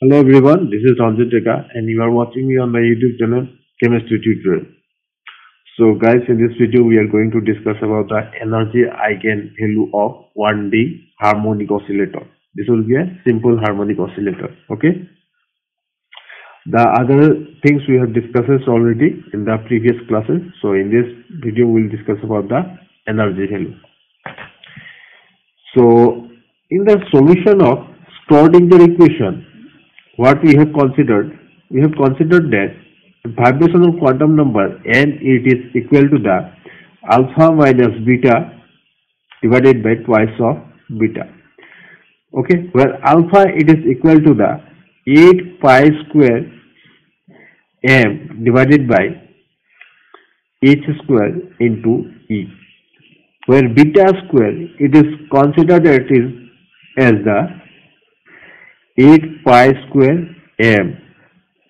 Hello everyone, this is Ranjit Deka and you are watching me on my YouTube channel Chemistry Tutorial. So guys, in this video we are going to discuss about the energy eigenvalue of 1D harmonic oscillator. This will be a simple harmonic oscillator. Okay. The other things we have discussed already in the previous classes. So in this video we will discuss about the energy value. So in the solution of Schrödinger equation, what we have considered that the vibrational quantum number n it is equal to the alpha minus beta divided by twice of beta. Okay, where alpha it is equal to the 8 pi square m divided by h square into e, where beta square it is considered as the 8 pi square m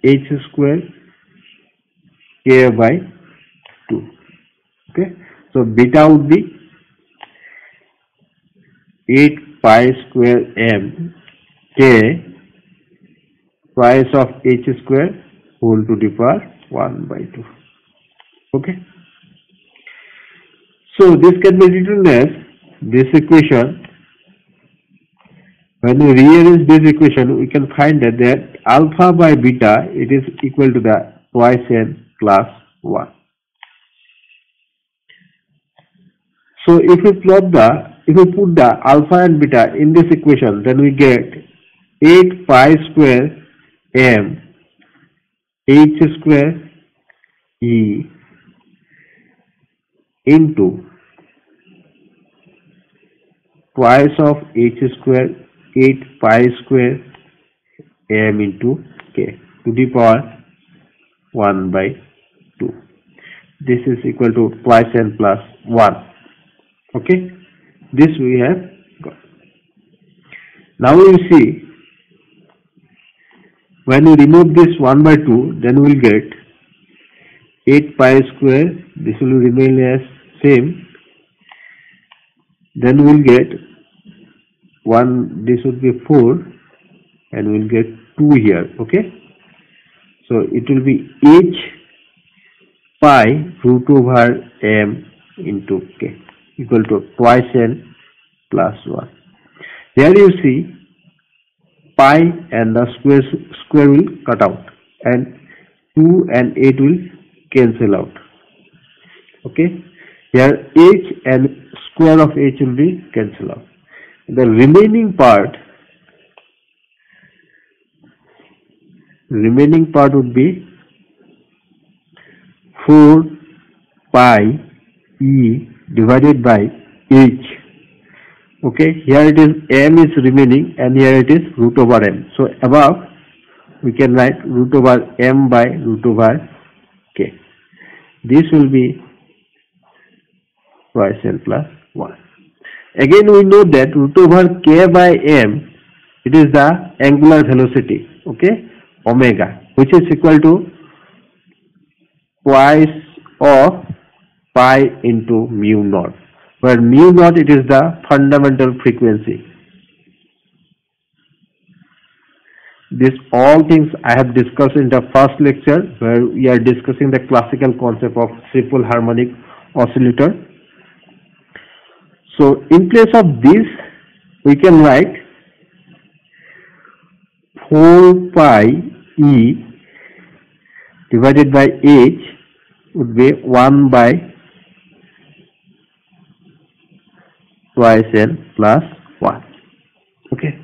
h square k by 2. Okay, so beta would be 8 pi square m k twice of h square whole to the power 1 by 2. Okay, so this can be written as this equation. When we rearrange this equation, we can find that alpha by beta it is equal to the twice n plus 1. So if we put the alpha and beta in this equation, then we get 8 pi square m h square e into twice of h square 8 pi square m into k to the power 1 by 2. This is equal to twice n plus 1. Okay, this we have got. Now we see, when we remove this 1 by 2, then we will get 8 pi square, this will remain as same, then we will get 1, this would be 4 and we will get 2 here. Okay, so it will be h pi root over m into k equal to twice n plus 1. Here you see pi and the square will cut out and 2 and 8 will cancel out. Okay, here h and square of h will be cancel out. The remaining part would be 4 pi e divided by h. Okay, here it is m is remaining and here it is root over m. So above we can write root over m by root over k. This will be twice n plus 1. Again we know that root over k by m it is the angular velocity, okay, omega, which is equal to twice of pi into mu naught, where mu naught it is the fundamental frequency. This all things I have discussed in the first lecture, where we are discussing the classical concept of simple harmonic oscillator. So in place of this we can write 4 pi e divided by h would be 1 by twice n plus 1. Okay,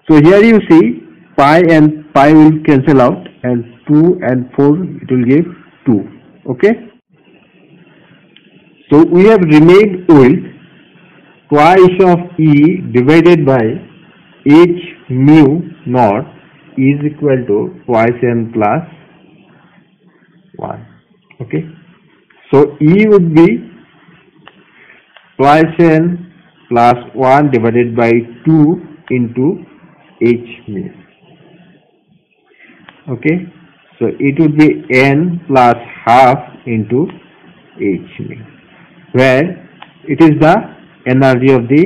so here you see pi and pi will cancel out and 2 and 4 it will give 2. Okay, so we have remained with twice of e divided by h mu naught is equal to twice n plus 1. Okay, so e would be twice n plus 1 divided by 2 into h mu. Okay, so it would be n plus half into h mu, where it is the energy of the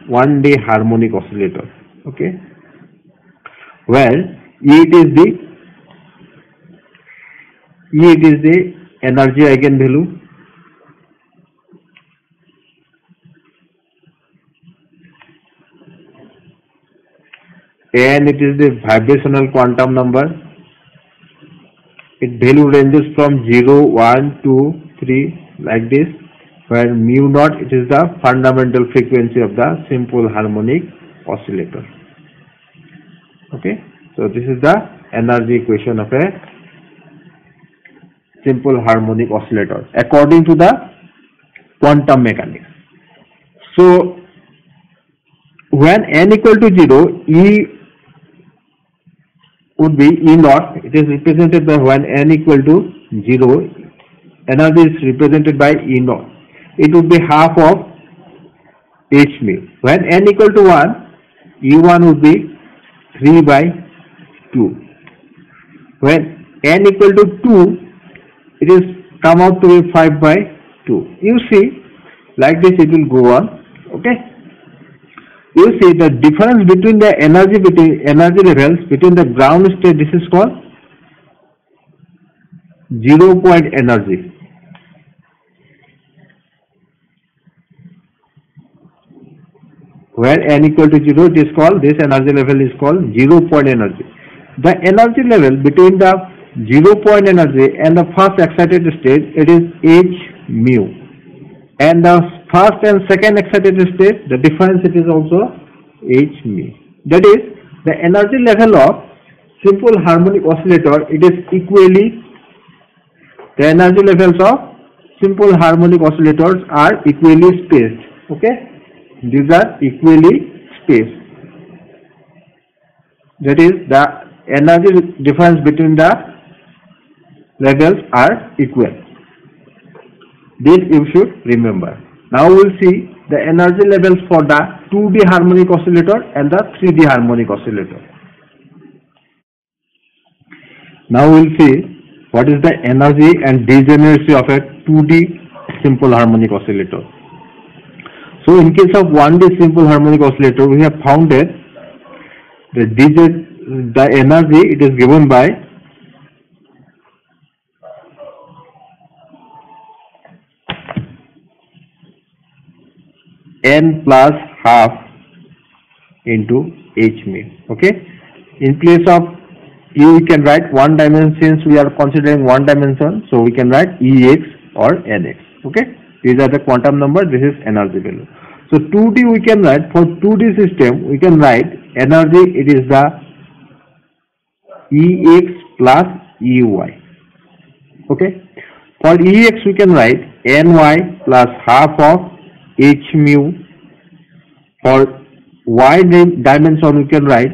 1D harmonic oscillator. Okay, where E it is the energy eigenvalue. And it is the vibrational quantum number. Its value ranges from 0, 1, 2, 3 like this, where mu naught it is the fundamental frequency of the simple harmonic oscillator. Okay, so this is the energy equation of a simple harmonic oscillator according to the quantum mechanics. So when n equal to 0, E would be E naught. It is represented by when n equal to 0, energy is represented by E naught. It would be half of h mu. When n equal to 1, E1 would be 3 by 2. When n equal to 2, it is come out to be 5 by 2. You see, like this it will go on. Okay. You see the difference between the energy levels between the ground state. This is called 0 point energy. Where n equal to 0, it is called, this energy level is called 0 point energy. The energy level between the 0 point energy and the first excited state, it is h mu. And the first and second excited state, the difference it is also h mu. That is, the energy level of simple harmonic oscillator, it is equally, the energy levels of simple harmonic oscillators are equally spaced. Okay, these are equally spaced. That is, the energy difference between the levels are equal. This you should remember. Now we will see the energy levels for the 2D harmonic oscillator and the 3D harmonic oscillator. Now we will see what is the energy and degeneracy of a 2D simple harmonic oscillator. So in case of 1D simple harmonic oscillator, we have found that the energy it is given by n plus half into h mu. Okay, in place of u we can write one dimension, since we are considering one dimension, so we can write ex or nx. Okay, these are the quantum number, this is energy value. So 2D we can write, for 2D system we can write energy, it is the ex plus ey. Okay, for ex we can write ny plus half of h mu. For y dimension we can write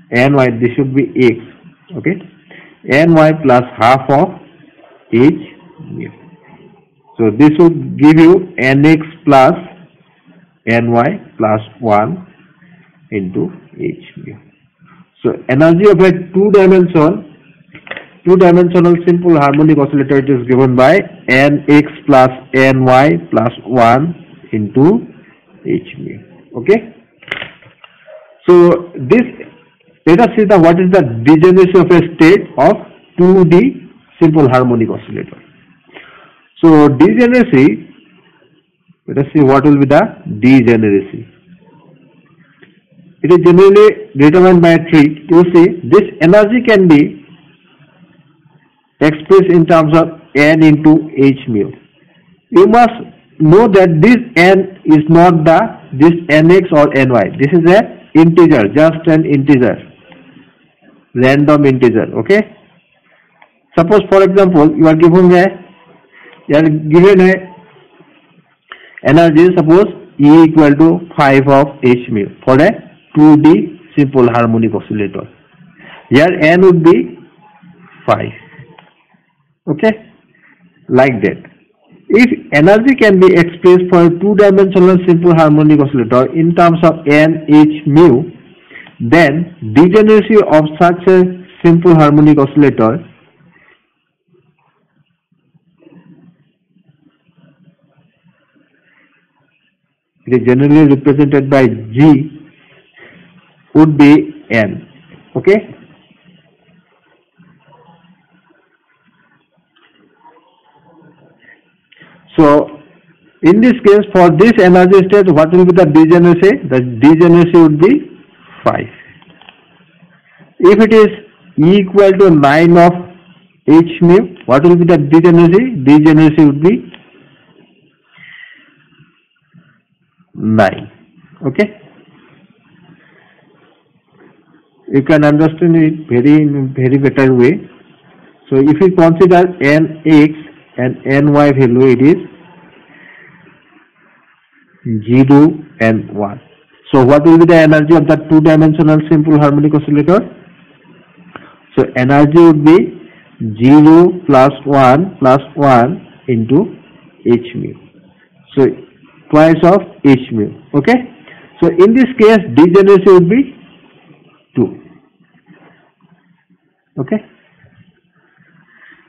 ny, this should be x. Okay, ny plus half of h mu. So this would give you nx plus ny plus 1 into h mu. So energy of a two-dimensional simple harmonic oscillator, it is given by nx plus ny plus 1 into h mu. Okay. So this, let us see what is the degeneracy of a state of 2D simple harmonic oscillator. So degeneracy, let us see what will be the degeneracy. It is generally determined by a trick. You see, this energy can be expressed in terms of n into h mu. You must know that this n is not this nx or ny. This is a integer, just an integer, random integer. Okay. Suppose, for example, you are given a energy, suppose E equal to 5 of h mu for a 2D simple harmonic oscillator. Here n would be 5. Okay, like that. If energy can be expressed for a two-dimensional simple harmonic oscillator in terms of n h mu, then degeneracy of such a simple harmonic oscillator it is generally represented by G, would be N. Okay. So in this case, for this energy state, what will be the degeneracy? The degeneracy would be 5. If it is E equal to 9 of H mu, what will be the degeneracy? Degeneracy would be 9. Okay. You can understand it very better way. So if we consider Nx and Ny value, it is 0 and 1. So what will be the energy of the two-dimensional simple harmonic oscillator? So energy would be 0 plus 1 into H mu. So twice of H mu. Okay. So in this case, degeneracy would be 2. Okay.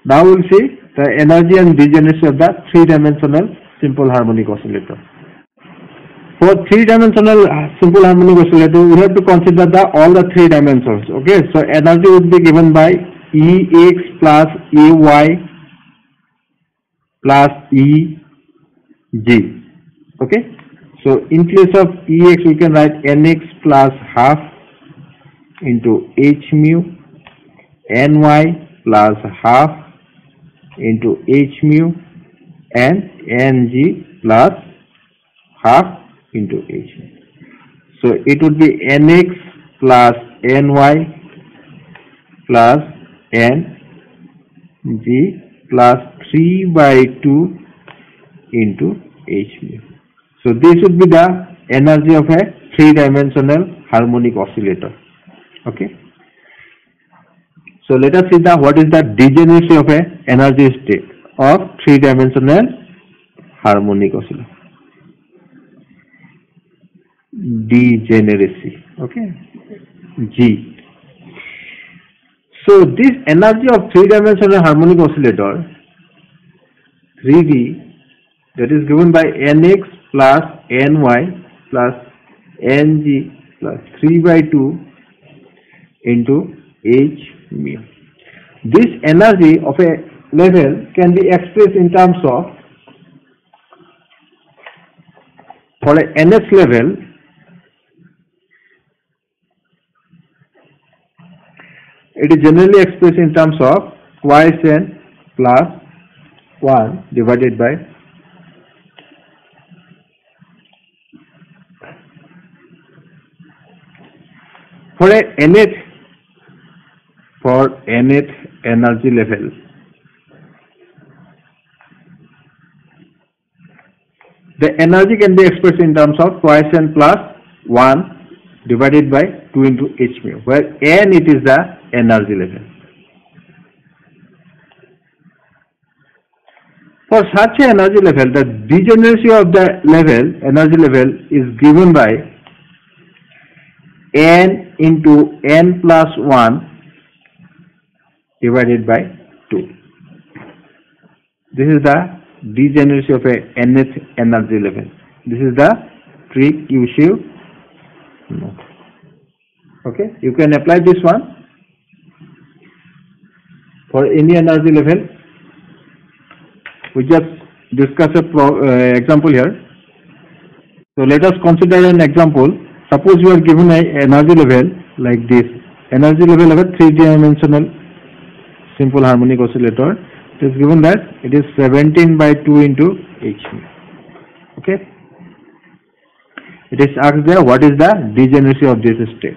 Now we'll see the energy and degeneracy of the three-dimensional simple harmonic oscillator. For three-dimensional simple harmonic oscillator, we have to consider all the 3 dimensions. Okay, so energy would be given by Ex plus Ay plus Eg. Okay, so in place of Ex, we can write Nx plus half into H mu, Ny plus half into H mu, and Ng plus half into H. So it would be Nx plus Ny plus Ng plus 3 by 2 into H mu. So this would be the energy of a three-dimensional harmonic oscillator. Okay. So let us see what is the degeneracy of a energy state of three-dimensional harmonic oscillator. Degeneracy. Okay. G. So this energy of three-dimensional harmonic oscillator 3D, that is given by Nx plus Ny plus Ng plus 3 by 2 into H mu. This energy of a level can be expressed in terms of, for a NS level, it is generally expressed in terms of twice n plus 1 divided by for a nth energy level. The energy can be expressed in terms of twice n plus 1 divided by 2 into H mu, where n it is the energy level. For such an energy level, the degeneracy of the energy level is given by n into n plus 1 divided by 2. This is the degeneracy of a nth energy level. This is the trick you should know. Okay, you can apply this one for any energy level. We just discuss a example here. So let us consider an example. Suppose you are given an energy level like this. Energy level of a three-dimensional simple harmonic oscillator. It is given that it is 17 by 2 into H mu. Okay. It is asked there what is the degeneracy of this state.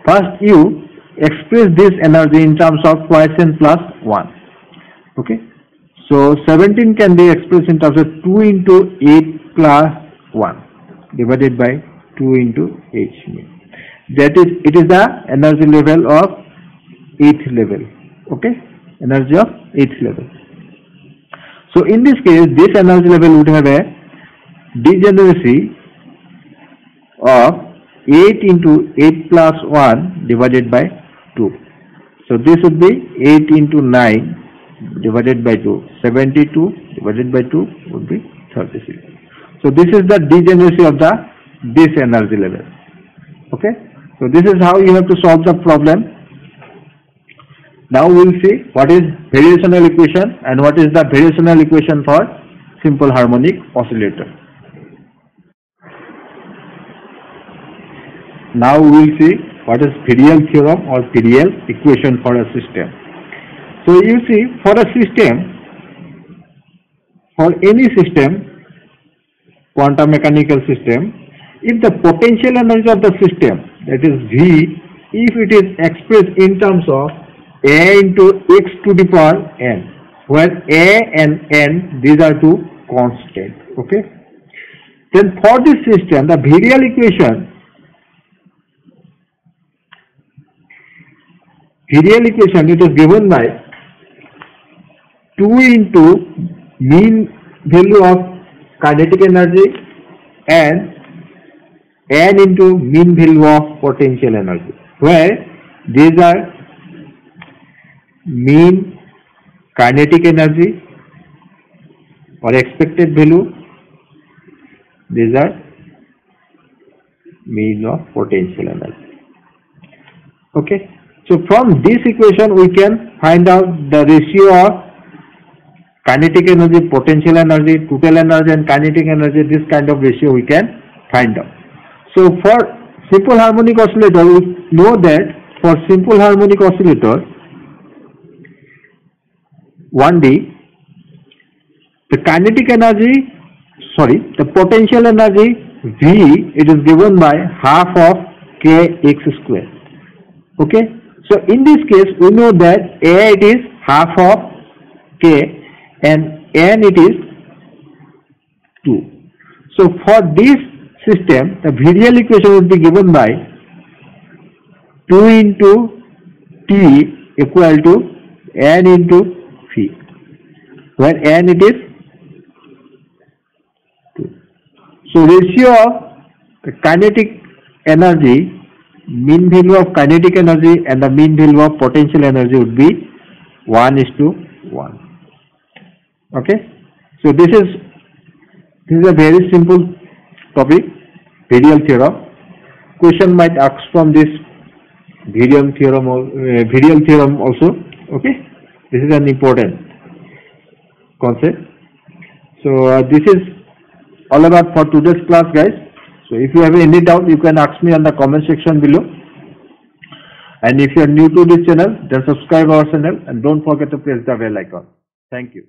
First you express this energy in terms of twice n plus 1. Okay. So 17 can be expressed in terms of 2 into 8 plus 1 divided by 2 into H mu. That is, it is the energy level of 8th level. Okay, energy of 8th level. So in this case, this energy level would have a degeneracy of 8 into 8 plus 1 divided by 2. So this would be 8 into 9 divided by 2. 72 divided by 2 would be 36. So this is the degeneracy of this energy level. Okay. So this is how you have to solve the problem. Now we will see what is variational equation and what is the variational equation for simple harmonic oscillator. Now we will see what is Ferial theorem or Ferial equation for a system. So you see, for a system, for any system, quantum mechanical system, if the potential energy of the system, that is V, if it is expressed in terms of A into x to the power n, where A and n, these are two constants, okay? Then for this system, the Ferial equation it is given by 2 into mean value of kinetic energy and n into mean value of potential energy, where these are mean kinetic energy or expected value, these are mean of potential energy. Okay, so from this equation we can find out the ratio of kinetic energy, potential energy, total energy and kinetic energy. This kind of ratio we can find out. So for simple harmonic oscillator, we know that for simple harmonic oscillator 1D, the kinetic energy, the potential energy V, it is given by half of kx square. Okay, so in this case we know that A it is half of k and n it is 2. So for this system, the Ferial equation would be given by 2 into T equal to n into V, where n it is 2. So ratio of the kinetic energy, mean value of kinetic energy and the mean value of potential energy would be 1:1. Okay, so this is a very simple topic, Ferial theorem. Question might ask from this Ferial theorem also. Okay, this is an important concept. So this is all about for today's class, guys. So if you have any doubt, you can ask me on the comment section below. And if you are new to this channel, then subscribe our channel and don't forget to press the bell icon. Thank you.